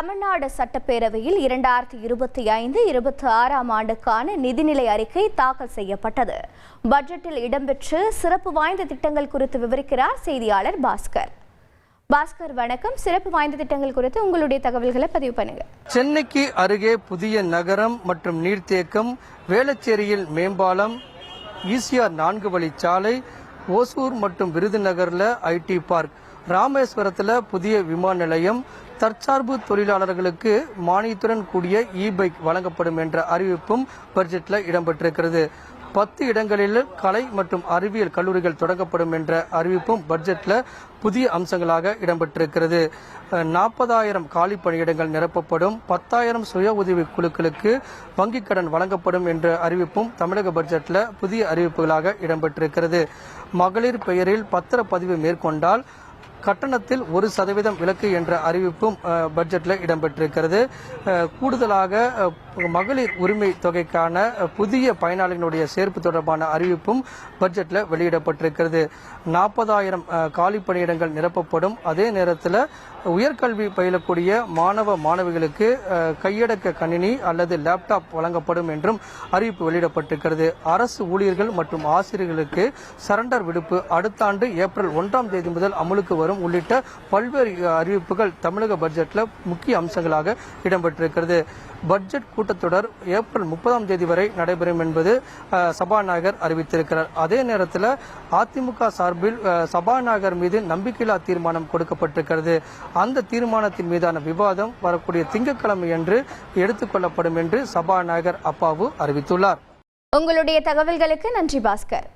தமிழ்நாடு சட்டப்பேரவையில் 2025-26 ஆண்டுக்கான நிதிநிலை அறிக்கை தாக்கல் செய்யப்பட்டது. பட்ஜெட்டில் இடம்பெற்ற சிறப்பு வாய்ந்த திட்டங்கள் குறித்து விவரிக்கிறார் செய்தியாளர் பாஸ்கர். பாஸ்கர், வணக்கம். சிறப்பு வாய்ந்த திட்டங்கள் குறித்து உங்களுடைய தகவல்களை பதிவு பண்ணுங்க. சென்னைக்கு அருகே புதிய நகரம் மற்றும் நீர்த்தேக்கம், வேளச்சேரியில் மேம்பாலம், ஈசிஆர் 4 வழிச்சாலை, ஓசூர் மற்றும் விருதுநகர்ல ஐடி பார்க், ராமேஸ்வரத்தில் புதிய விமான நிலையம், தற்சார்பு தொழிலாளர்களுக்கு மானியத்துடன் கூடிய இ-பைக் வழங்கப்படும் என்ற அறிவிப்பும் பட்ஜெட்டில் இடம்பெற்றிருக்கிறது. 10 இடங்களில் கலை மற்றும் அறிவியல் கல்லூரிகள் தொடங்கப்படும் என்ற அறிவிப்பும் பட்ஜெட்டில் புதிய அம்சங்களாக இடம்பெற்றிருக்கிறது. 40,000 காலி பணியிடங்கள் நிரப்பப்படும், 10,000 சுய உதவி குழுக்களுக்கு வங்கிக் கடன் வழங்கப்படும் என்ற அறிவிப்பும் தமிழக பட்ஜெட்டில் புதிய அறிவிப்புகளாக இடம்பெற்றிருக்கிறது. மகளிர் பெயரில் பத்திரப்பதிவு மேற்கொண்டால் கட்டணத்தில் 1% விலக்கு என்ற அறிவிப்பும் பட்ஜெட்டில் இடம்பெற்றிருக்கிறது. கூடுதலாக மகளிர் உரிமை தொகைக்கான புதிய பயனாளிகளுடைய சேர்ப்பு தொடர்பான அறிவிப்பும் பட்ஜெட்டில் வெளியிடப்பட்டிருக்கிறது. 40,000 காலி பணியிடங்கள் நிரப்பப்படும். அதே நேரத்தில் உயர்கல்வி பயிலக்கூடிய மாணவ மாணவிகளுக்கு கையடக்க கணினி அல்லது லேப்டாப் வழங்கப்படும் என்றும் அறிவிப்பு வெளியிடப்பட்டிருக்கிறது. அரசு ஊழியர்கள் மற்றும் ஆசிரியர்களுக்கு சரண்டர் விடுப்பு அடுத்த ஆண்டு ஏப்ரல் 1ஆம் தேதி முதல் அமலுக்கு வரும் உள்ளிட்ட பல்வேறு அறிவிப்புகள் தமிழக பட்ஜெட்டில் முக்கிய அம்சங்களாக இடம்பெற்றிருக்கிறது. பட்ஜெட் கூட்டத்தொடர் ஏப்ரல் 30ஆம் தேதி வரை நடைபெறும் என்பது சபாநாயகர் அறிவித்திருக்கிறார். அதே நேரத்தில் அதிமுக சார்பில் சபாநாயகர் மீது நம்பிக்கையில்லா தீர்மானம் கொடுக்கப்பட்டிருக்கிறது. அந்த தீர்மானத்தின் மீதான விவாதம் வரக்கூடிய திங்கட்கிழமை அன்று எடுத்துக்கொள்ளப்படும் என்று சபாநாயகர் அப்பாவு அறிவித்துள்ளார். உங்களுடைய தகவல்களுக்கு நன்றி பாஸ்கர்.